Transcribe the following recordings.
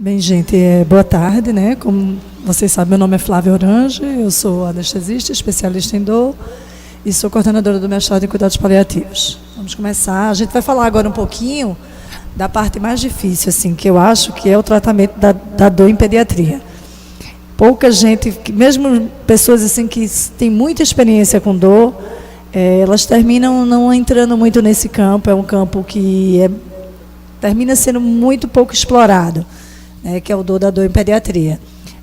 Bem, gente, boa tarde, né? Como vocês sabem, meu nome é Flávia Orange, eu sou anestesista, especialista em dor e sou coordenadora do mestrado em cuidados paliativos. Vamos começar. A gente vai falar agora um pouquinho da parte mais difícil, assim, que eu acho que é o tratamento da dor em pediatria. Pouca gente, mesmo pessoas assim que têm muita experiência com dor, elas terminam não entrando muito nesse campo. É um campo que termina sendo muito pouco explorado, né, que é o da dor em pediatria.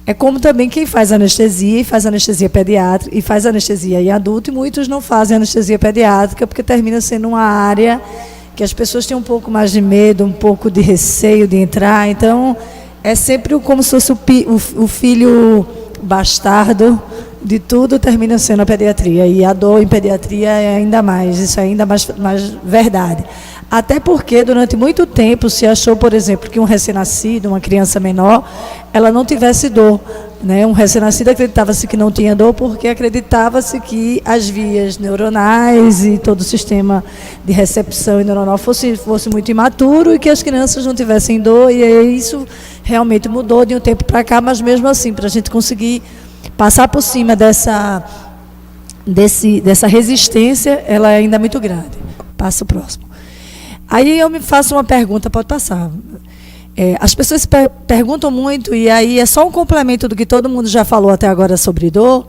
É como também quem faz anestesia, e faz anestesia pediátrica, e faz anestesia em adulto, e muitos não fazem anestesia pediátrica, porque termina sendo uma área que as pessoas têm um pouco mais de medo, um pouco de receio de entrar. Então, é sempre como se fosse o filho bastardo de tudo, termina sendo a pediatria. E a dor em pediatria é ainda mais, isso é ainda mais verdade. Até porque, durante muito tempo, se achou, por exemplo, que um recém-nascido, uma criança menor, ela não tivesse dor, né? Um recém-nascido acreditava-se que não tinha dor porque acreditava-se que as vias neuronais e todo o sistema de recepção neuronal fosse muito imaturo e que as crianças não tivessem dor. E aí isso realmente mudou de um tempo para cá, mas mesmo assim, para a gente conseguir passar por cima dessa resistência, ela é ainda muito grande. Passa o próximo. Aí eu me faço uma pergunta, pode passar. As pessoas perguntam muito, e aí é só um complemento do que todo mundo já falou até agora sobre dor.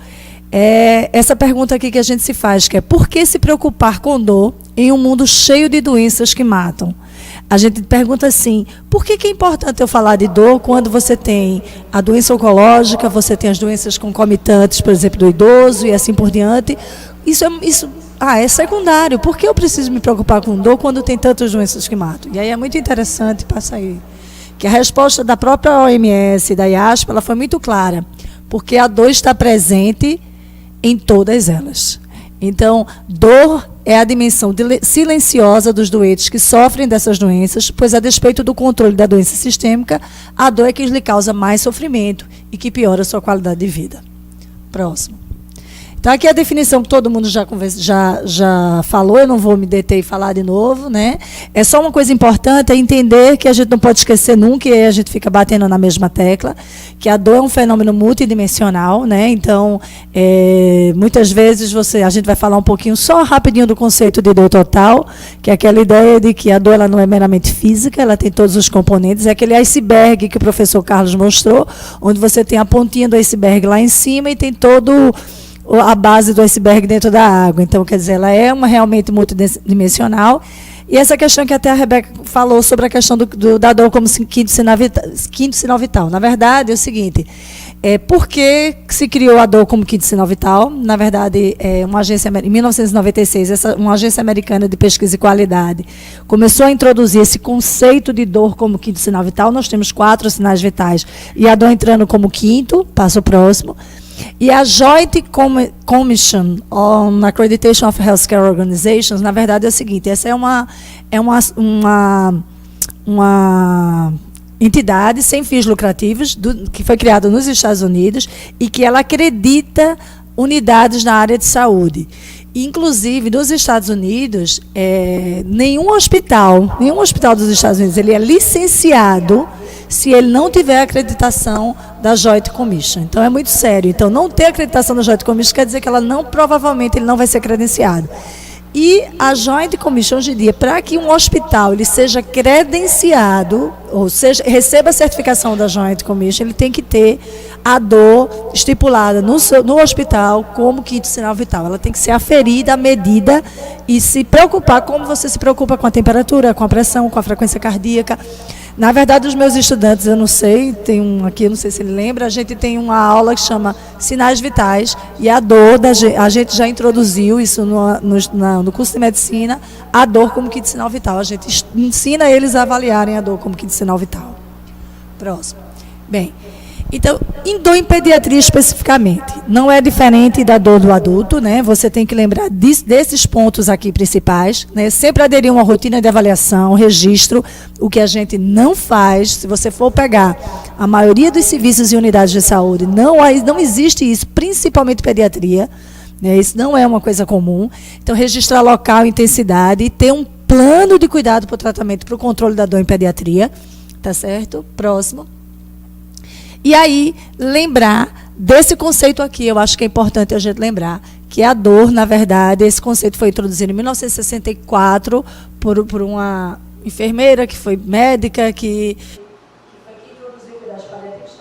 Essa pergunta aqui que a gente se faz, que é: por que se preocupar com dor em um mundo cheio de doenças que matam? A gente pergunta assim: por que é importante eu falar de dor quando você tem a doença oncológica, você tem as doenças concomitantes, por exemplo, do idoso e assim por diante? Isso é secundário. Por que eu preciso me preocupar com dor quando tem tantas doenças que matam? E aí é muito interessante, passa aí, que a resposta da própria OMS, da IASP, ela foi muito clara, porque a dor está presente em todas elas. Então, dor é a dimensão silenciosa dos doentes que sofrem dessas doenças, pois a despeito do controle da doença sistêmica, a dor é que lhe causa mais sofrimento e que piora a sua qualidade de vida. Próximo. Então, aqui é a definição que todo mundo já falou, eu não vou me deter e falar de novo, né? É só uma coisa importante, é entender que a gente não pode esquecer nunca, e a gente fica batendo na mesma tecla, que a dor é um fenômeno multidimensional, né? Então, muitas vezes a gente vai falar um pouquinho, só rapidinho, do conceito de dor total, que é aquela ideia de que a dor ela não é meramente física, ela tem todos os componentes, é aquele iceberg que o professor Carlos mostrou, onde você tem a pontinha do iceberg lá em cima e tem todo a base do iceberg dentro da água. Então, quer dizer, ela é realmente multidimensional. E essa questão que até a Rebeca falou sobre a questão da dor como quinto sinal vital. Na verdade, é o seguinte: por que se criou a dor como quinto sinal vital? Na verdade, em 1996, uma agência americana de pesquisa e qualidade começou a introduzir esse conceito de dor como quinto sinal vital. Nós temos 4 sinais vitais, e a dor entrando como quinto, passa o próximo. E a Joint Commission on Accreditation of Healthcare Organizations, na verdade, é o seguinte: essa é uma entidade sem fins lucrativos, que foi criada nos Estados Unidos e que ela acredita unidades na área de saúde. Inclusive, nos Estados Unidos, nenhum hospital dos Estados Unidos ele é licenciado se ele não tiver acreditação da Joint Commission. Então, é muito sério. Então, não ter acreditação da Joint Commission quer dizer que provavelmente ele não vai ser credenciado. E a Joint Commission, hoje em dia, para que um hospital ele seja credenciado, ou seja, receba a certificação da Joint Commission, ele tem que ter a dor estipulada no hospital como quinto sinal vital. Ela tem que ser aferida, medida, e se preocupar como você se preocupa com a temperatura, com a pressão, com a frequência cardíaca. Na verdade, os meus estudantes, eu não sei, tem um aqui, eu não sei se ele lembra, a gente tem uma aula que chama Sinais Vitais, e a dor, a gente já introduziu isso no curso de medicina, a dor como quinto sinal vital. A gente ensina eles a avaliarem a dor como quinto sinal vital. Próximo. Bem, então, em dor em pediatria especificamente, não é diferente da dor do adulto, né? Você tem que lembrar desses pontos aqui principais, né? Sempre aderir a uma rotina de avaliação, registro, o que a gente não faz. Se você for pegar a maioria dos serviços e unidades de saúde, não existe isso, principalmente pediatria, né? Isso não é uma coisa comum. Então, registrar local, intensidade, e ter um plano de cuidado para o tratamento, para o controle da dor em pediatria, tá certo? Próximo. E aí, lembrar desse conceito aqui, eu acho que é importante a gente lembrar, que a dor, na verdade, esse conceito foi introduzido em 1964 por uma enfermeira que foi médica, que introduziu cuidados paliativos,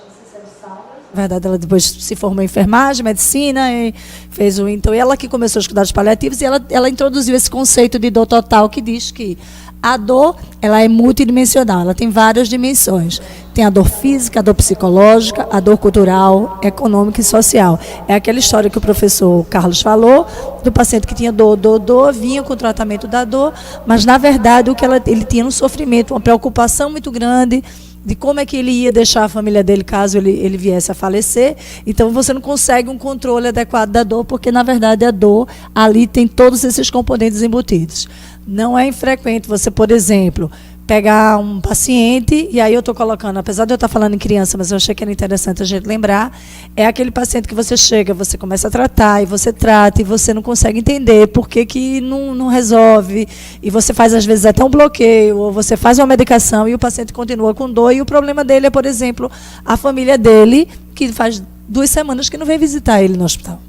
na verdade, ela depois se formou em enfermagem, medicina, e fez o... Então, ela que começou os cuidados paliativos, e ela introduziu esse conceito de dor total, que diz que a dor, ela é multidimensional, ela tem várias dimensões. Tem a dor física, a dor psicológica, a dor cultural, econômica e social. É aquela história que o professor Carlos falou, do paciente que tinha dor, vinha com o tratamento da dor, mas, na verdade, ele tinha um sofrimento, uma preocupação muito grande de como é que ele ia deixar a família dele caso ele viesse a falecer. Então, você não consegue um controle adequado da dor, porque, na verdade, a dor ali tem todos esses componentes embutidos. Não é infrequente você, por exemplo, pegar um paciente, e aí eu estou colocando, apesar de eu estar falando em criança, mas eu achei que era interessante a gente lembrar, é aquele paciente que você chega, você começa a tratar, e você trata, e você não consegue entender por que não resolve, e você faz, às vezes, até um bloqueio, ou você faz uma medicação, e o paciente continua com dor, e o problema dele é, por exemplo, a família dele, que faz 2 semanas que não vem visitar ele no hospital.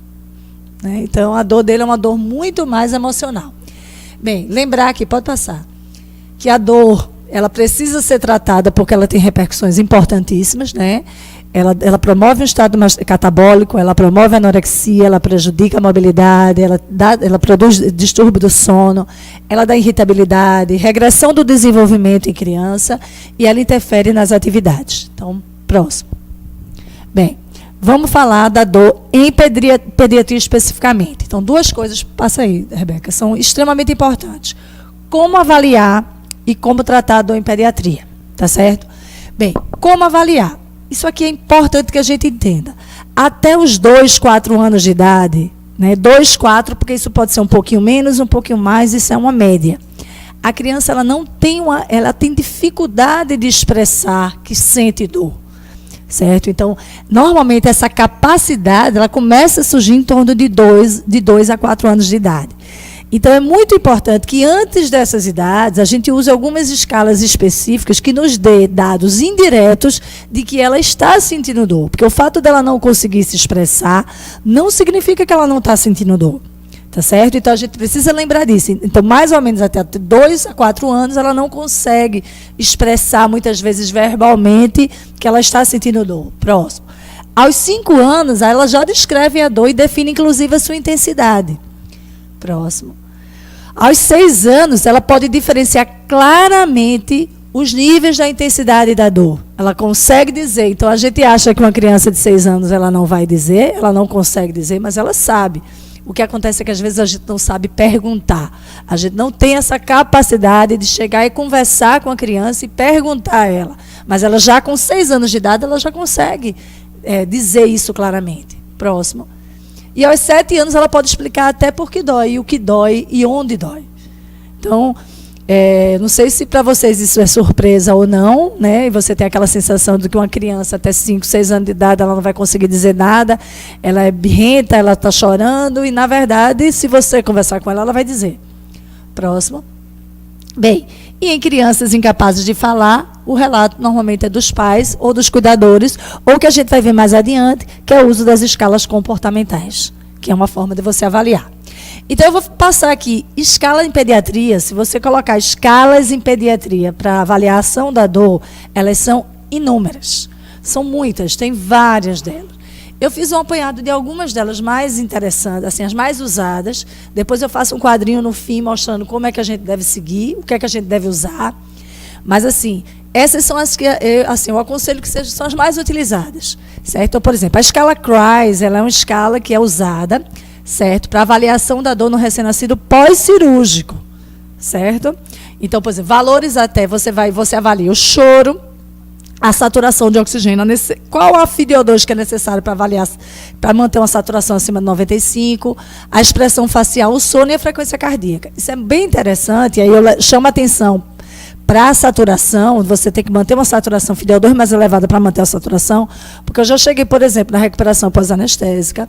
Né? Então, a dor dele é uma dor muito mais emocional. Bem, lembrar aqui, pode passar, que a dor, ela precisa ser tratada porque ela tem repercussões importantíssimas, né? Ela promove um estado catabólico, ela promove a anorexia, ela prejudica a mobilidade, ela produz distúrbio do sono, ela dá irritabilidade, regressão do desenvolvimento em criança e ela interfere nas atividades. Então, próximo. Bem, vamos falar da dor em pediatria especificamente. Então, 2 coisas, passa aí, Rebeca, são extremamente importantes. Como avaliar e como tratar a dor em pediatria, tá certo? Bem, como avaliar? Isso aqui é importante que a gente entenda. Até os 2, 4 anos de idade, né, 2, 4, porque isso pode ser um pouquinho menos, um pouquinho mais, isso é uma média. A criança ela tem dificuldade de expressar que sente dor. Certo? Então, normalmente, essa capacidade ela começa a surgir em torno de 2 a 4 anos de idade. Então, é muito importante que, antes dessas idades, a gente use algumas escalas específicas que nos dê dados indiretos de que ela está sentindo dor. Porque o fato dela não conseguir se expressar não significa que ela não está sentindo dor. Tá certo? Então, a gente precisa lembrar disso. Então, mais ou menos até 2 a 4 anos, ela não consegue expressar, muitas vezes, verbalmente, que ela está sentindo dor. Próximo. Aos 5 anos, ela já descreve a dor e define, inclusive, a sua intensidade. Próximo. Aos 6 anos, ela pode diferenciar claramente os níveis da intensidade da dor. Ela consegue dizer. Então, a gente acha que uma criança de 6 anos ela não vai dizer, ela não consegue dizer, mas ela sabe. O que acontece é que, às vezes, a gente não sabe perguntar. A gente não tem essa capacidade de chegar e conversar com a criança e perguntar a ela. Mas ela já, com 6 anos de idade, ela já consegue dizer isso claramente. Próximo. E aos 7 anos ela pode explicar até por que dói, e o que dói e onde dói. Então, não sei se para vocês isso é surpresa ou não, né? E você tem aquela sensação de que uma criança até 5, 6 anos de idade ela não vai conseguir dizer nada, ela é birrenta, ela está chorando, e, na verdade, se você conversar com ela, ela vai dizer. Próximo. Bem, e em crianças incapazes de falar, o relato normalmente é dos pais ou dos cuidadores, ou que a gente vai ver mais adiante, que é o uso das escalas comportamentais, que é uma forma de você avaliar. Então, eu vou passar aqui, escala em pediatria, se você colocar escalas em pediatria para avaliação da dor, elas são inúmeras. São muitas, tem várias delas. Eu fiz um apanhado de algumas delas mais interessantes, assim, as mais usadas. Depois eu faço um quadrinho no fim mostrando como é que a gente deve seguir, o que é que a gente deve usar. Mas, assim, essas são as que eu aconselho que são as mais utilizadas. Certo? Então, por exemplo, a escala CRIES, ela é uma escala que é usada, certo, para avaliação da dor no recém-nascido pós-cirúrgico. Certo? Então, por exemplo, valores até, você avalia o choro, a saturação de oxigênio, qual a FiO2 que é necessário para avaliar, para manter uma saturação acima de 95, a expressão facial, o sono e a frequência cardíaca. Isso é bem interessante, e aí eu chamo a atenção para a saturação, você tem que manter uma saturação FiO2 mais elevada para manter a saturação, porque eu já cheguei, por exemplo, na recuperação pós-anestésica,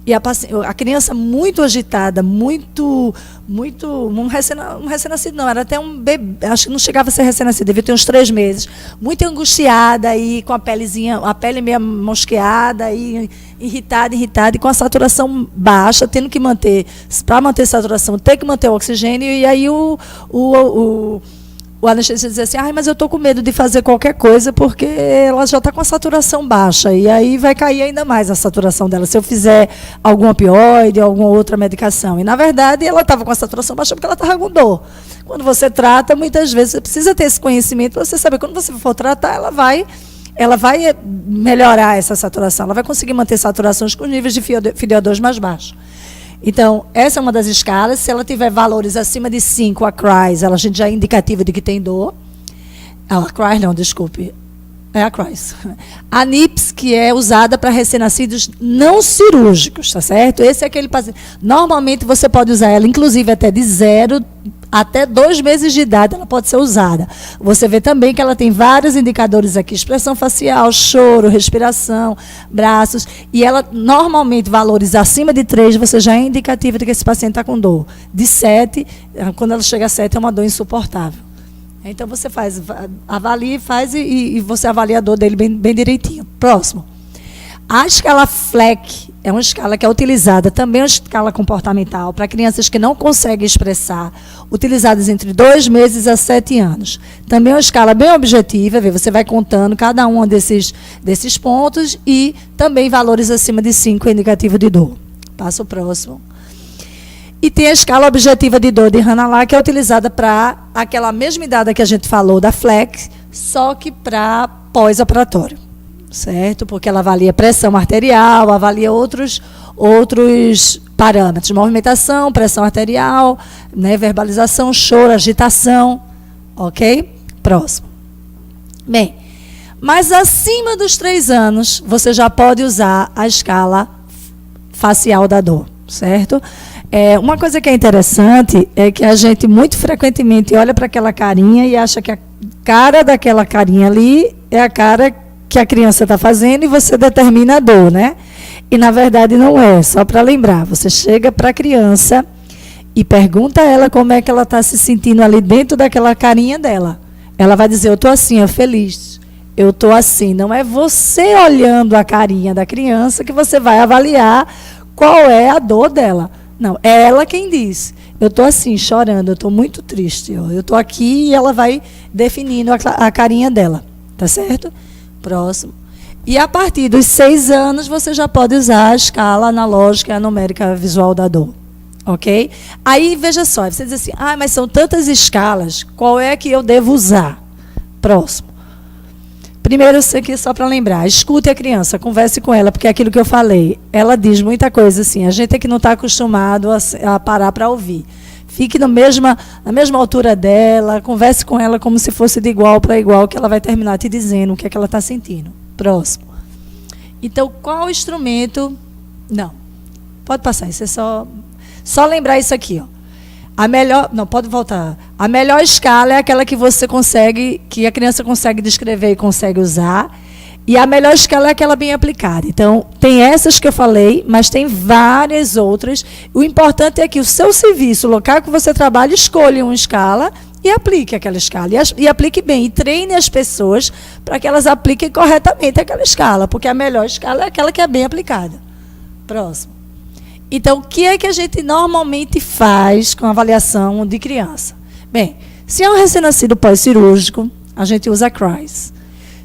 E a criança muito agitada, muito, um recém-nascido não, era até um bebê, acho que não chegava a ser recém-nascido, devia ter uns 3 meses, muito angustiada e com a pele meio mosqueada e irritada, e com a saturação baixa, tendo que manter, para manter a saturação, ter que manter o oxigênio, e aí o anestesista dizia assim, mas eu estou com medo de fazer qualquer coisa porque ela já está com a saturação baixa e aí vai cair ainda mais a saturação dela se eu fizer algum opioide, alguma outra medicação. E, na verdade, ela estava com a saturação baixa porque ela estava com dor. Quando você trata, muitas vezes, você precisa ter esse conhecimento para você saber. Quando você for tratar, ela vai melhorar essa saturação. Ela vai conseguir manter saturações com níveis de FiO2 mais baixos. Então, essa é uma das escalas. Se ela tiver valores acima de 5, a CRIES, a gente já é indicativa de que tem dor. A CRIES não, desculpe. É a CRIES. A NIPS, que é usada para recém-nascidos não cirúrgicos, tá certo? Esse é aquele paciente. Normalmente você pode usar ela, inclusive até de 0 até 2 meses de idade, ela pode ser usada. Você vê também que ela tem vários indicadores aqui, expressão facial, choro, respiração, braços, e ela, normalmente, valores acima de 3, você já é indicativa de que esse paciente está com dor. De 7, quando ela chega a 7, é uma dor insuportável. Então, você avalia e você avalia a dor dele bem direitinho. Próximo. A escala FLEC é uma escala que é utilizada, também é uma escala comportamental, para crianças que não conseguem expressar, utilizadas entre 2 meses a 7 anos. Também é uma escala bem objetiva, você vai contando cada um desses pontos e também valores acima de 5 é indicativo de dor. Passa o próximo. E tem a escala objetiva de dor de Hannah, que é utilizada para aquela mesma idade que a gente falou da FLEC, só que para pós-operatório. Certo? Porque ela avalia pressão arterial, avalia outros parâmetros, movimentação, pressão arterial, né, verbalização, choro, agitação, ok? Próximo. Bem, mas acima dos 3 anos, você já pode usar a escala facial da dor, certo? Uma coisa que é interessante é que a gente muito frequentemente olha para aquela carinha e acha que a cara daquela carinha ali é a cara que a criança está fazendo e você determina a dor, né? E, na verdade, não é. Só para lembrar, você chega para a criança e pergunta a ela como é que ela está se sentindo ali dentro daquela carinha dela. Ela vai dizer, eu estou assim, eu feliz. Eu estou assim. Não é você olhando a carinha da criança que você vai avaliar qual é a dor dela. Não, é ela quem diz. Eu estou assim, chorando, eu estou muito triste. Eu estou aqui e ela vai definindo a carinha dela. Tá certo? Próximo. E a partir dos 6 anos, você já pode usar a escala analógica e a numérica visual da dor. Ok? Aí, veja só, você diz assim, mas são tantas escalas, qual é que eu devo usar? Próximo. Primeiro, isso aqui só para lembrar, escute a criança, converse com ela, porque é aquilo que eu falei, ela diz muita coisa assim, a gente é que não está acostumado a parar para ouvir. Fique na mesma altura dela, converse com ela como se fosse de igual para igual, que ela vai terminar te dizendo o que é que ela está sentindo. Próximo. Então, qual instrumento... Não, pode passar, isso é só lembrar isso aqui. Não, pode voltar. A melhor escala é aquela que você consegue, que a criança consegue descrever e consegue usar. E a melhor escala é aquela bem aplicada. Então, tem essas que eu falei, mas tem várias outras. O importante é que o seu serviço, o local que você trabalha, escolha uma escala e aplique aquela escala. E aplique bem. E treine as pessoas para que elas apliquem corretamente aquela escala. Porque a melhor escala é aquela que é bem aplicada. Próximo. Então, o que é que a gente normalmente faz com avaliação de criança? Bem, se é um recém-nascido pós-cirúrgico, a gente usa a CRIES.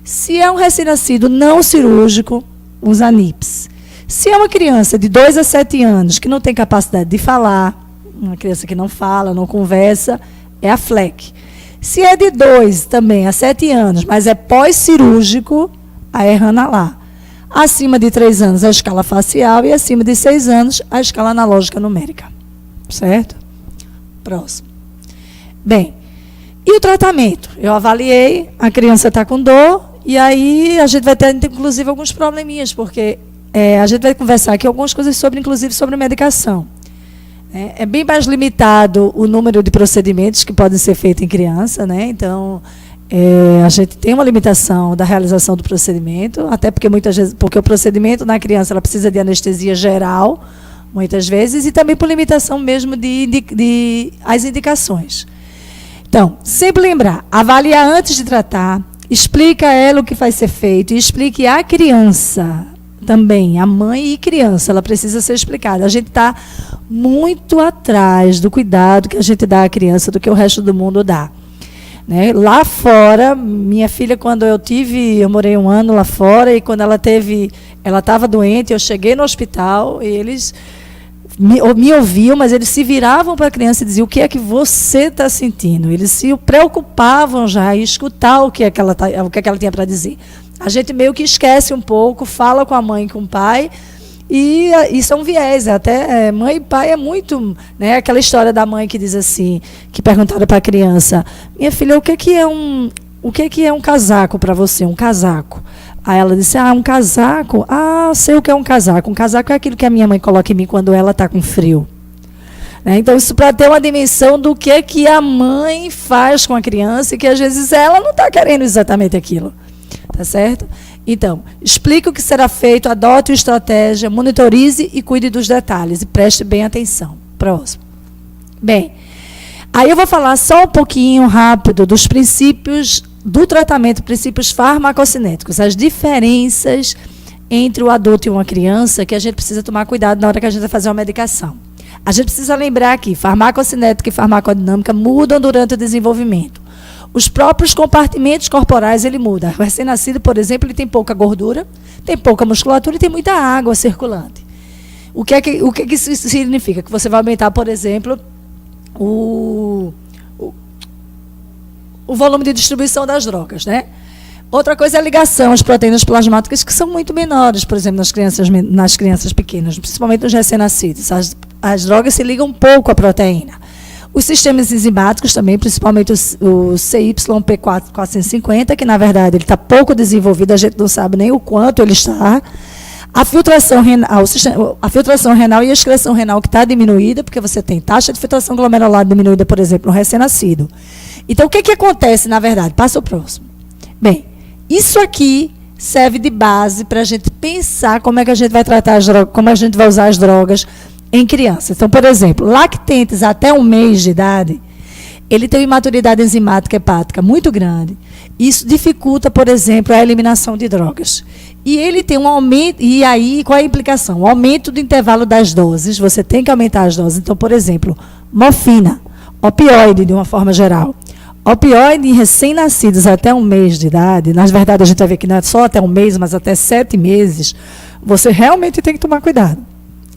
Se é um recém-nascido não cirúrgico, usa a NIPS. Se é uma criança de 2 a 7 anos que não tem capacidade de falar, uma criança que não fala, não conversa, é a FLEC. Se é de 2 também a 7 anos, mas é pós-cirúrgico, aí é Hannah. Acima de 3 anos, a escala facial, e acima de 6 anos, a escala analógica numérica. Certo? Próximo. Bem, e o tratamento? Eu avaliei, a criança está com dor, e aí a gente vai ter, inclusive, alguns probleminhas, porque a gente vai conversar aqui algumas coisas inclusive sobre medicação. É bem mais limitado o número de procedimentos que podem ser feitos em criança, né? Então, A gente tem uma limitação da realização do procedimento, até porque muitas vezes, porque o procedimento na criança ela precisa de anestesia geral, muitas vezes, e também por limitação mesmo de as indicações. Então, sempre lembrar, avaliar antes de tratar, explica a ela o que vai ser feito e explique à criança também, a mãe e criança, ela precisa ser explicada. A gente está muito atrás do cuidado que a gente dá à criança do que o resto do mundo dá. Né? Lá fora, minha filha, quando eu morei 1 ano lá fora, e quando ela estava doente, eu cheguei no hospital, e eles me ouviam, mas eles se viravam para a criança e diziam: o que é que você está sentindo? Eles se preocupavam já em escutar o que é que ela tinha para dizer. A gente meio que esquece um pouco, fala com a mãe e com o pai, e isso é um viés, até mãe e pai é muito, né, aquela história da mãe que diz assim, que perguntaram para a criança: minha filha, o que é um casaco para você, um casaco? Aí ela disse: um casaco? Sei o que é um casaco. Um casaco é aquilo que a minha mãe coloca em mim quando ela está com frio. Né? Então, isso para ter uma dimensão do que a mãe faz com a criança e que às vezes ela não está querendo exatamente aquilo. Tá certo? Então, explique o que será feito, adote uma estratégia, monitorize e cuide dos detalhes. E preste bem atenção. Próximo. Bem, aí eu vou falar só um pouquinho rápido dos princípios do tratamento, princípios farmacocinéticos, as diferenças entre o adulto e uma criança que a gente precisa tomar cuidado na hora que a gente vai fazer uma medicação. A gente precisa lembrar que farmacocinética e farmacodinâmica mudam durante o desenvolvimento. Os próprios compartimentos corporais, ele muda. O recém-nascido, por exemplo, ele tem pouca gordura, tem pouca musculatura e tem muita água circulante. O que isso significa? Que você vai aumentar, por exemplo, o volume de distribuição das drogas, né? Outra coisa é a ligação às proteínas plasmáticas, que são muito menores, por exemplo, nas crianças pequenas, principalmente nos recém-nascidos. As drogas se ligam pouco à proteína. Os sistemas enzimáticos também, principalmente o CYP450, que na verdade ele está pouco desenvolvido, a gente não sabe nem o quanto ele está. A filtração renal e a excreção renal que está diminuída, porque você tem taxa de filtração glomerular diminuída, por exemplo, no recém-nascido. Então, o que acontece, na verdade? Passa o próximo. Bem, isso aqui serve de base para a gente pensar como é que a gente vai tratar as drogas, como a gente vai usar as drogas em criança. Então, por exemplo, lactentes até 1 mês de idade, ele tem uma imaturidade enzimática hepática muito grande. Isso dificulta, por exemplo, a eliminação de drogas. E ele tem um aumento, e aí qual é a implicação? O aumento do intervalo das doses, você tem que aumentar as doses. Então, por exemplo, morfina, opioide de uma forma geral. Opioide em recém-nascidos até 1 mês de idade, na verdade a gente vai ver que não é só até 1 mês, mas até 7 meses, você realmente tem que tomar cuidado.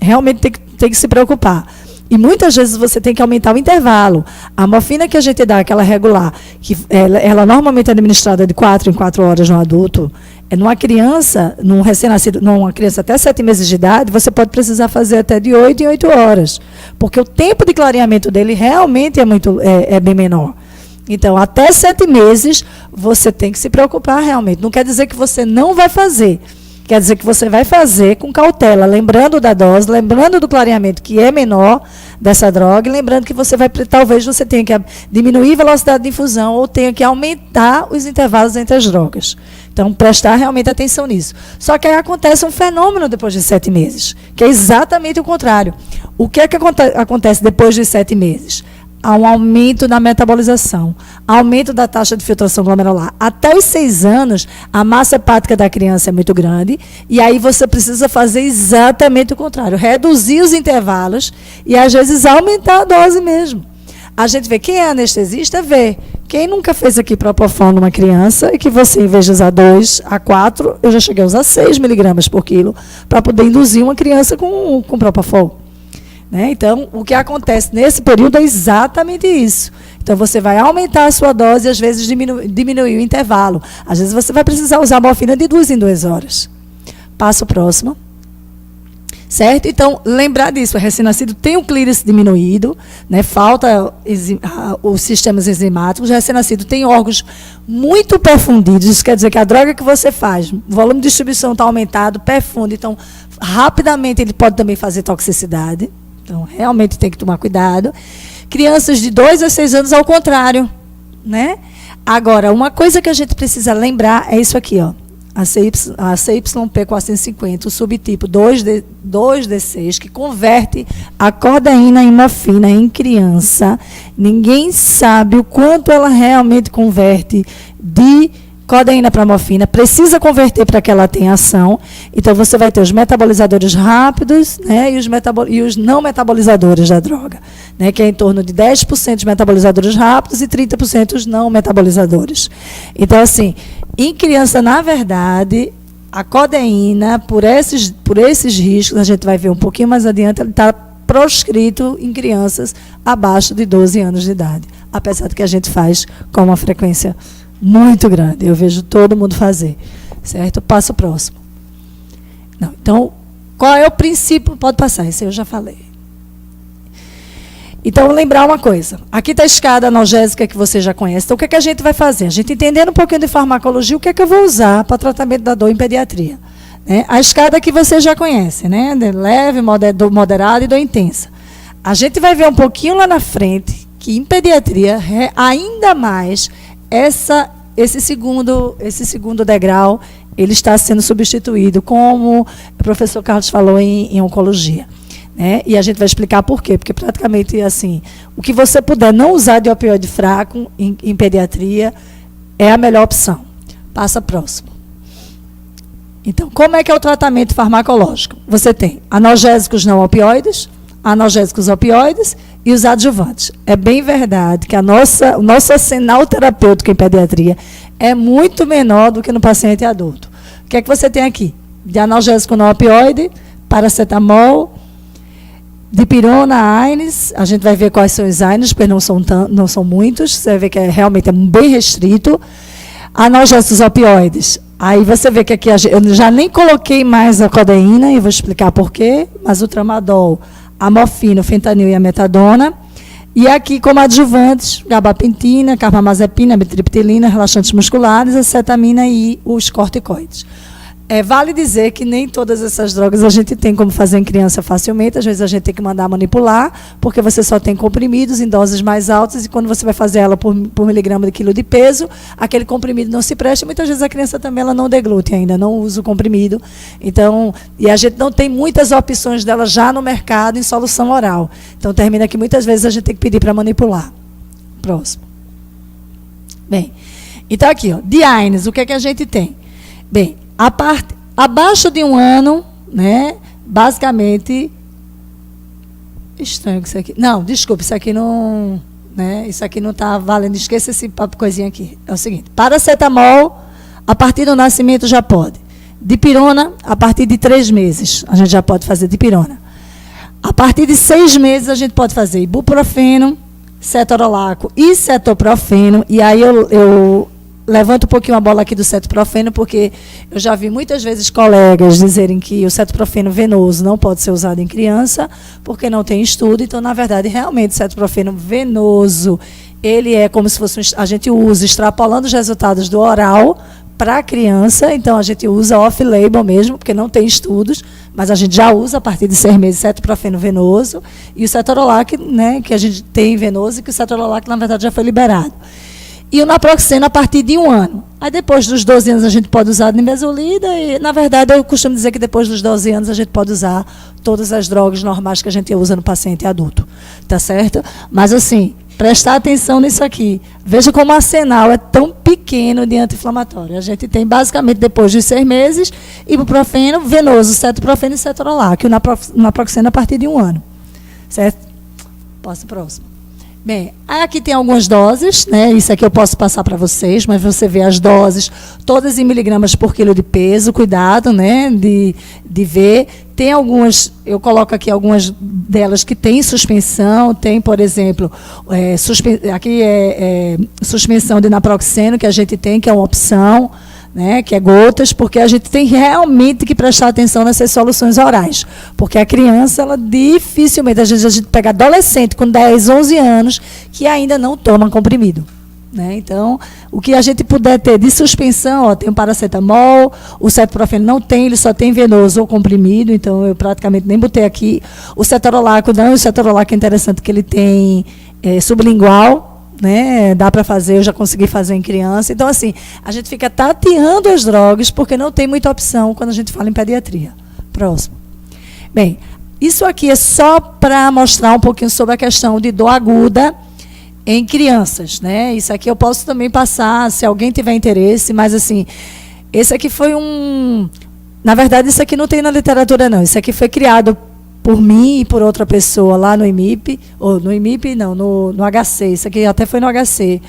Realmente tem que se preocupar. E muitas vezes você tem que aumentar o intervalo. A morfina que a gente dá, aquela regular, que ela normalmente é administrada de 4 em 4 horas no adulto, numa criança, num recém-nascido, numa criança até 7 meses de idade, você pode precisar fazer até de 8 em 8 horas. Porque o tempo de clareamento dele realmente é bem menor. Então, até 7 meses, você tem que se preocupar realmente. Não quer dizer que você não vai fazer. Quer dizer que você vai fazer com cautela, lembrando da dose, lembrando do clareamento que é menor dessa droga, e lembrando que talvez você tenha que diminuir a velocidade de infusão ou tenha que aumentar os intervalos entre as drogas. Então, prestar realmente atenção nisso. Só que aí acontece um fenômeno depois de 7 meses, que é exatamente o contrário. O que é que acontece depois de 7 meses? Há um aumento na metabolização, aumento da taxa de filtração glomerular. Até os 6 anos, a massa hepática da criança é muito grande, e aí você precisa fazer exatamente o contrário, reduzir os intervalos e, às vezes, aumentar a dose mesmo. A gente vê, quem é anestesista, vê. Quem nunca fez aqui propofol numa criança, e que você, em vez de usar 2 a 4, eu já cheguei a usar 6 miligramas por quilo, para poder induzir uma criança com propofol. Né? Então, o que acontece nesse período é exatamente isso. Então, você vai aumentar a sua dose e, às vezes, diminuir o intervalo. Às vezes, você vai precisar usar morfina de 2 em 2 horas. Passa o próximo. Certo? Então, lembrar disso. O recém-nascido tem o clíris diminuído, né? Falta os sistemas enzimáticos. O recém-nascido tem órgãos muito perfundidos. Isso quer dizer que a droga que você faz, o volume de distribuição está aumentado, perfunde. Então, rapidamente, ele pode também fazer toxicidade. Então, realmente tem que tomar cuidado. Crianças de 2 a 6 anos, ao contrário. Né? Agora, uma coisa que a gente precisa lembrar é isso aqui, ó. A CYP450, o subtipo 2D6, que converte a codeína em morfina em criança. Ninguém sabe o quanto ela realmente converte de codeína para morfina. Precisa converter para que ela tenha ação. Então, você vai ter os metabolizadores rápidos, né, e os não metabolizadores da droga, né, que é em torno de 10% de metabolizadores rápidos e 30% os não metabolizadores. Então, assim, em criança, na verdade, a codeína, por esses riscos, a gente vai ver um pouquinho mais adiante, ele está proscrito em crianças abaixo de 12 anos de idade, apesar de que a gente faz com uma frequência muito grande. Eu vejo todo mundo fazer, certo? Passo próximo. Não, então, qual é o princípio? Pode passar, esse eu já falei. Então, lembrar uma coisa. Aqui está a escada analgésica que você já conhece. Então, o que é que a gente vai fazer? A gente entendendo um pouquinho de farmacologia, o que é que eu vou usar para tratamento da dor em pediatria? Né? A escada que você já conhece, né? De leve, moderada e dor intensa. A gente vai ver um pouquinho lá na frente que em pediatria, ainda mais, esse segundo degrau, ele está sendo substituído, como o professor Carlos falou em oncologia. Né? E a gente vai explicar por quê. Porque praticamente, assim, o que você puder não usar de opioide fraco em pediatria é a melhor opção. Passa próximo. Então, como é que é o tratamento farmacológico? Você tem analgésicos não opioides, analgésicos opioides e os adjuvantes. É bem verdade que o nosso arsenal terapêutico em pediatria é muito menor do que no paciente adulto. O que é que você tem aqui? De analgésico não opioide, paracetamol, dipirona, AINES, a gente vai ver quais são os AINES, porque não são muitos, você vai ver que realmente é bem restrito. Analgésicos opioides, aí você vê que aqui eu já nem coloquei mais a codeína, e vou explicar por quê, mas o tramadol, a morfina, o fentanil e a metadona. E aqui, como adjuvantes, gabapentina, carbamazepina, mitriptilina, relaxantes musculares, acetamina e os corticoides. Vale dizer que nem todas essas drogas a gente tem como fazer em criança facilmente. Às vezes a gente tem que mandar manipular, porque você só tem comprimidos em doses mais altas, e quando você vai fazer ela por miligrama de quilo de peso, aquele comprimido não se presta. Muitas vezes a criança também ela não deglute ainda, não usa o comprimido. Então, e a gente não tem muitas opções dela já no mercado em solução oral. Então, termina que muitas vezes a gente tem que pedir para manipular. Próximo. Bem, então aqui, ó, de AINES, o que é que a gente tem? Bem, abaixo de 1 ano, né, basicamente, estranho que isso aqui, não, desculpe, isso aqui não, né, isso aqui não está valendo, esqueça esse papo coisinha aqui. É o seguinte, paracetamol, a partir do nascimento já pode. Dipirona, a partir de 3 meses, a gente já pode fazer dipirona. A partir de 6 meses, a gente pode fazer ibuprofeno, cetorolaco e cetoprofeno, e aí eu levanto um pouquinho a bola aqui do cetoprofeno, porque eu já vi muitas vezes colegas dizerem que o cetoprofeno venoso não pode ser usado em criança, porque não tem estudo. Então, na verdade, realmente, o cetoprofeno venoso, ele é como se fosse, a gente usa extrapolando os resultados do oral para a criança. Então, a gente usa off-label mesmo, porque não tem estudos, mas a gente já usa a partir de 6 meses cetoprofeno venoso, e o cetorolac, né, que a gente tem venoso, e que o cetorolac, na verdade, já foi liberado. E o naproxeno a partir de 1 ano. Aí depois dos 12 anos a gente pode usar a nimesulida, e na verdade eu costumo dizer que depois dos 12 anos a gente pode usar todas as drogas normais que a gente usa no paciente adulto. Tá certo? Mas assim, prestar atenção nisso aqui. Veja como o arsenal é tão pequeno de anti-inflamatório. A gente tem basicamente depois dos 6 meses ibuprofeno, venoso, cetoprofeno e cetorolac. O naproxeno a partir de 1 ano. Certo? Passo próximo. Bem, aqui tem algumas doses, né? Isso aqui eu posso passar para vocês, mas você vê as doses, todas em miligramas por quilo de peso, cuidado, né? De ver. Tem algumas, eu coloco aqui algumas delas que tem suspensão, tem, por exemplo, aqui suspensão de naproxeno, que a gente tem, que é uma opção, né, que é gotas, porque a gente tem realmente que prestar atenção nessas soluções orais. Porque a criança, ela dificilmente, às vezes a gente pega adolescente com 10, 11 anos, que ainda não toma comprimido. Né? Então, o que a gente puder ter de suspensão, ó, tem o paracetamol, o cetoprofeno não tem, ele só tem venoso ou comprimido, então eu praticamente nem botei aqui. O cetorolaco não, o cetorolaco é interessante que ele tem sublingual, né? Dá para fazer, eu já consegui fazer em criança. Então, assim, a gente fica tateando as drogas porque não tem muita opção quando a gente fala em pediatria. Próximo. Bem, isso aqui é só para mostrar um pouquinho sobre a questão de dor aguda em crianças, né? Isso aqui eu posso também passar, se alguém tiver interesse, mas, assim, esse aqui foi Na verdade, isso aqui não tem na literatura, não. Isso aqui foi criado por mim e por outra pessoa lá no IMIP, ou no IMIP não, no HC, isso aqui até foi no HC,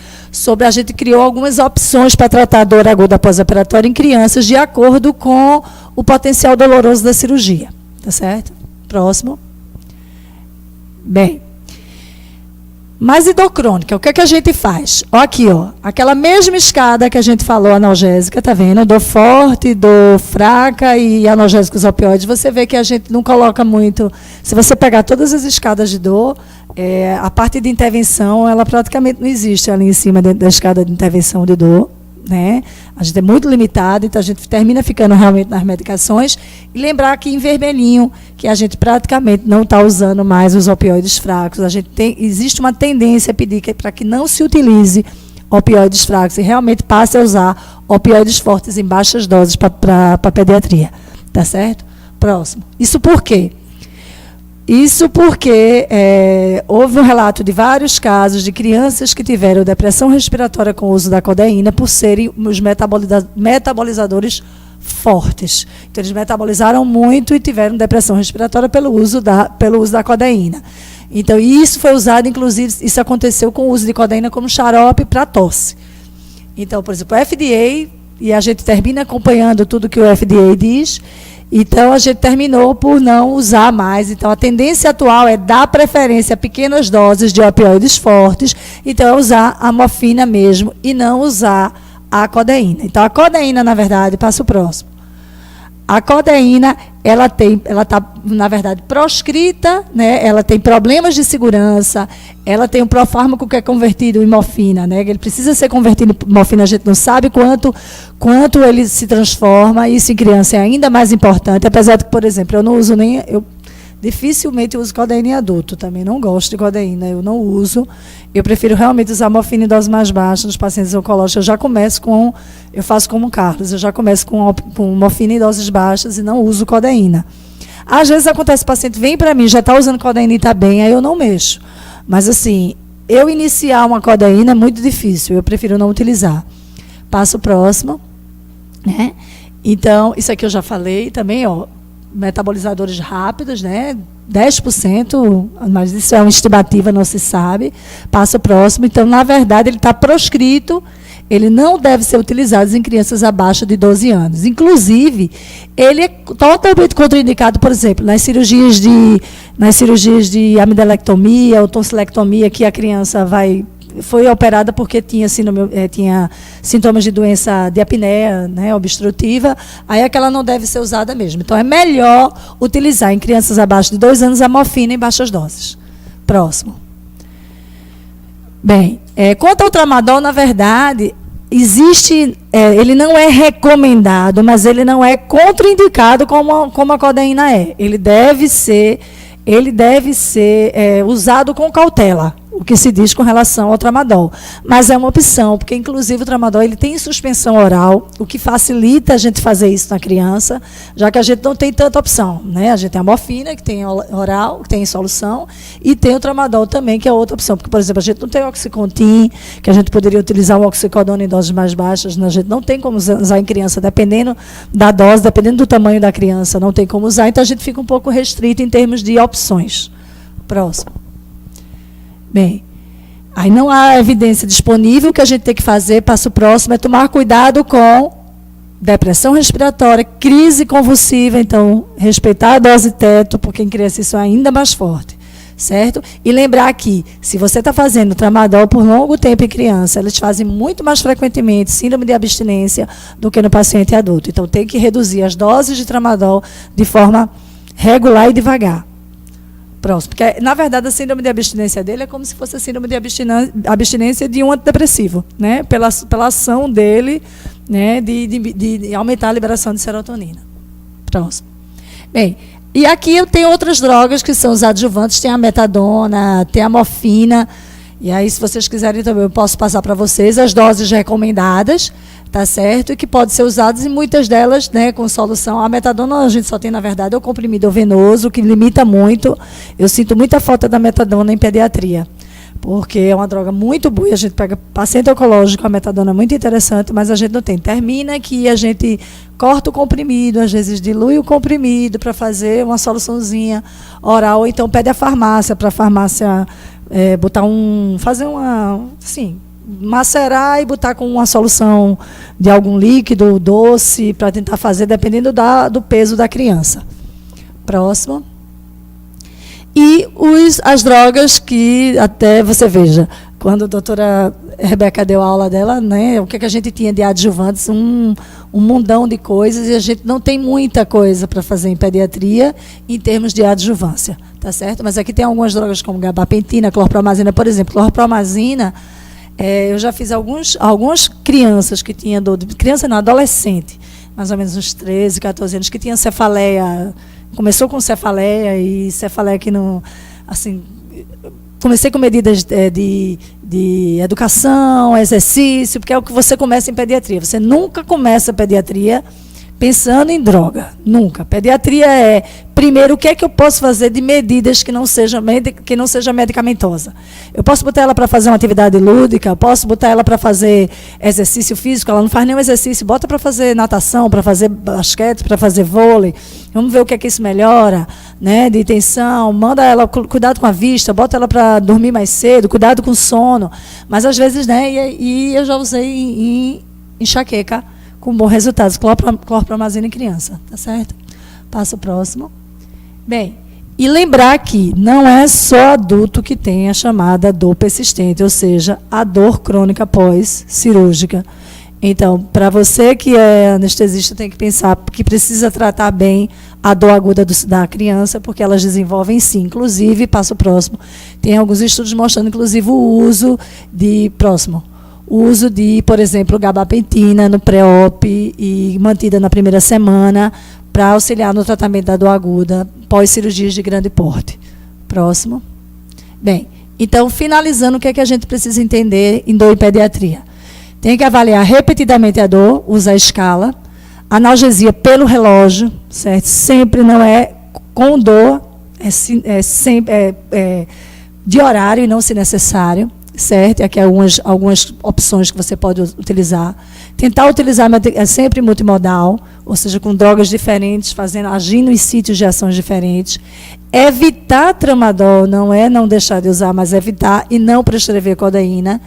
a gente criou algumas opções para tratar a dor aguda pós-operatória em crianças de acordo com o potencial doloroso da cirurgia, tá certo? Próximo. Bem, mas e dor crônica? O que é que a gente faz? Ó, aqui, ó, aquela mesma escada que a gente falou, analgésica, tá vendo? Dor forte, dor fraca e analgésicos opioides. Você vê que a gente não coloca muito. Se você pegar todas as escadas de dor, a parte de intervenção, ela praticamente não existe ali em cima da escada de intervenção de dor, né? A gente é muito limitado, então a gente termina ficando realmente nas medicações. E lembrar que em vermelhinho, que a gente praticamente não está usando mais os opioides fracos. Existe uma tendência a pedir para que não se utilize opioides fracos e realmente passe a usar opioides fortes em baixas doses para pediatria. Tá certo? Próximo. Isso por quê? Isso porque houve um relato de vários casos de crianças que tiveram depressão respiratória com o uso da codeína por serem os metabolizadores fortes. Então, eles metabolizaram muito e tiveram depressão respiratória pelo uso da codeína. Então, isso foi usado, inclusive, isso aconteceu com o uso de codeína como xarope para tosse. Então, por exemplo, o FDA, e a gente termina acompanhando tudo que o FDA diz, então a gente terminou por não usar mais. Então, a tendência atual é dar preferência a pequenas doses de opioides fortes, então é usar a morfina mesmo e não usar a codeína. Então, a codeína, na verdade, passa o próximo. A codeína, ela está, na verdade, proscrita, né? Ela tem problemas de segurança, ela tem um profármaco que é convertido em morfina, né? Ele precisa ser convertido em morfina, a gente não sabe quanto ele se transforma, isso em criança é ainda mais importante, apesar de que, por exemplo, eu dificilmente uso codeína em adulto, também não gosto de codeína, eu não uso. Eu prefiro realmente usar morfina em doses mais baixas nos pacientes oncológicos. Eu faço como o Carlos, eu já começo com morfina em doses baixas e não uso codeína. Às vezes acontece, o paciente vem para mim, já está usando codeína e está bem, aí eu não mexo. Mas assim, eu iniciar uma codeína é muito difícil, eu prefiro não utilizar. Passo o próximo, né? Então, isso aqui eu já falei também, ó. Metabolizadores rápidos, né? 10%, mas isso é uma estimativa, não se sabe. Passa o próximo. Então, na verdade, ele está proscrito, ele não deve ser utilizado em crianças abaixo de 12 anos. Inclusive, ele é totalmente contraindicado, por exemplo, nas cirurgias de amidalectomia ou tonsilectomia, que a criança foi operada porque tinha sintomas de doença de apneia, né, obstrutiva, aí aquela não deve ser usada mesmo. Então, é melhor utilizar em crianças abaixo de 2 anos a morfina em baixas doses. Próximo. Bem, quanto ao tramadol, na verdade, ele não é recomendado, mas ele não é contraindicado como a codeína é. Ele deve ser usado com cautela, o que se diz com relação ao tramadol. Mas é uma opção, porque, inclusive, o tramadol ele tem suspensão oral, o que facilita a gente fazer isso na criança, já que a gente não tem tanta opção, né? A gente tem a morfina, que tem oral, que tem em solução, e tem o tramadol também, que é outra opção. Porque, por exemplo, a gente não tem o Oxycontin, que a gente poderia utilizar o oxicodona em doses mais baixas, né? A gente não tem como usar em criança, dependendo da dose, dependendo do tamanho da criança, não tem como usar, então a gente fica um pouco restrito em termos de opções. Próximo. Bem, aí não há evidência disponível, o que a gente tem que fazer, passo próximo, é tomar cuidado com depressão respiratória, crise convulsiva, então, respeitar a dose teto, porque em criança isso é ainda mais forte, certo? E lembrar que, se você está fazendo tramadol por longo tempo em criança, eles fazem muito mais frequentemente síndrome de abstinência do que no paciente adulto. Então, tem que reduzir as doses de tramadol de forma regular e devagar. Próximo, porque, na verdade, a síndrome de abstinência dele é como se fosse a síndrome de abstinência de um antidepressivo, né? Pela ação dele, né? De aumentar a liberação de serotonina. Próximo. Bem, e aqui eu tenho outras drogas que são os adjuvantes, tem a metadona, tem a morfina. E aí, se vocês quiserem também, eu posso passar para vocês as doses recomendadas, tá certo? E que podem ser usadas, e muitas delas, né, com solução. A metadona a gente só tem, na verdade, o comprimido venoso, que limita muito. Eu sinto muita falta da metadona em pediatria, porque é uma droga muito boa, a gente pega paciente oncológico, a metadona é muito interessante, mas a gente não tem. Termina que a gente corta o comprimido, às vezes dilui o comprimido para fazer uma soluçãozinha oral, ou então pede a farmácia, para a farmácia fazer uma, assim, macerar e botar com uma solução de algum líquido, doce, para tentar fazer, dependendo do peso da criança. Próximo. E as drogas que até você veja, quando a doutora Rebeca deu a aula dela, né, o que a gente tinha de adjuvantes, um mundão de coisas, e a gente não tem muita coisa para fazer em pediatria em termos de adjuvância, tá certo? Mas aqui tem algumas drogas como gabapentina, clorpromazina, por exemplo. Clorpromazina, eu já fiz algumas crianças que tinham dor, criança não, adolescente, mais ou menos uns 13, 14 anos, que tinham cefaleia. Começou com cefaleia, e cefaleia que não, assim, comecei com medidas de educação, exercício, porque é o que você começa em pediatria. Você nunca começa a pediatria pensando em droga, nunca. Pediatria é, primeiro, o que é que eu posso fazer de medidas que não seja medicamentosa. Eu posso botar ela para fazer uma atividade lúdica, posso botar ela para fazer exercício físico, ela não faz nenhum exercício, bota para fazer natação, para fazer basquete, para fazer vôlei, vamos ver o que é que isso melhora, né, de tensão, manda ela, cuidado com a vista, bota ela para dormir mais cedo, cuidado com o sono, mas às vezes, né, e eu já usei em enxaqueca, com bons resultados, clorpromazina em criança, tá certo? Passa o próximo. Bem, e lembrar que não é só adulto que tem a chamada dor persistente, ou seja, a dor crônica pós-cirúrgica. Então, para você que é anestesista, tem que pensar que precisa tratar bem a dor aguda da criança, porque elas desenvolvem sim. Inclusive, passa o próximo, tem alguns estudos mostrando, inclusive, o uso de por exemplo, gabapentina no pré-op e mantida na primeira semana para auxiliar no tratamento da dor aguda pós-cirurgias de grande porte. Próximo. Bem, então, finalizando, o que é que a gente precisa entender em dor e pediatria? Tem que avaliar repetidamente a dor, usar a escala, analgesia pelo relógio, certo? Sempre não é com dor, de horário e não se necessário. Certo? Aqui algumas opções que você pode utilizar. Tentar utilizar sempre multimodal, ou seja, com drogas diferentes, agindo em sítios de ações diferentes. Evitar tramadol, não é não deixar de usar, mas evitar, e não prescrever codeína.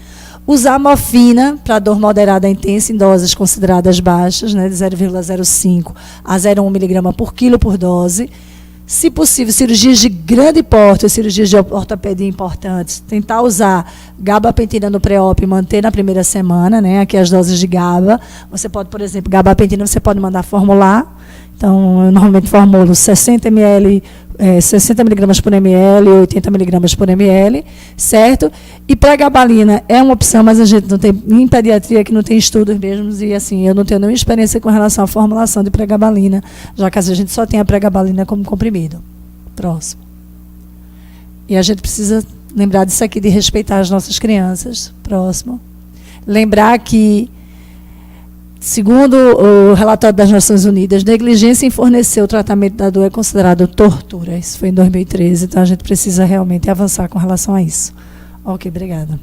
Usar morfina para dor moderada intensa em doses consideradas baixas, né, de 0,05 a 0,1 miligrama por quilo por dose. Se possível, cirurgias de grande porte, cirurgias de ortopedia importantes, tentar usar gabapentina no pré-op e manter na primeira semana, né? Aqui as doses de GABA. Você pode, por exemplo, gabapentina você pode mandar formular. Então, eu normalmente formulo 60 miligramas por ml, 80 miligramas por ml, certo? E pregabalina é uma opção, mas a gente não tem, em pediatria, que não tem estudos mesmos, e assim, eu não tenho nenhuma experiência com relação à formulação de pregabalina, já que a gente só tem a pregabalina como comprimido. Próximo. E a gente precisa lembrar disso aqui, de respeitar as nossas crianças. Próximo. Lembrar que, segundo o relatório das Nações Unidas, negligência em fornecer o tratamento da dor é considerado tortura. Isso foi em 2013, então a gente precisa realmente avançar com relação a isso. Ok, obrigada.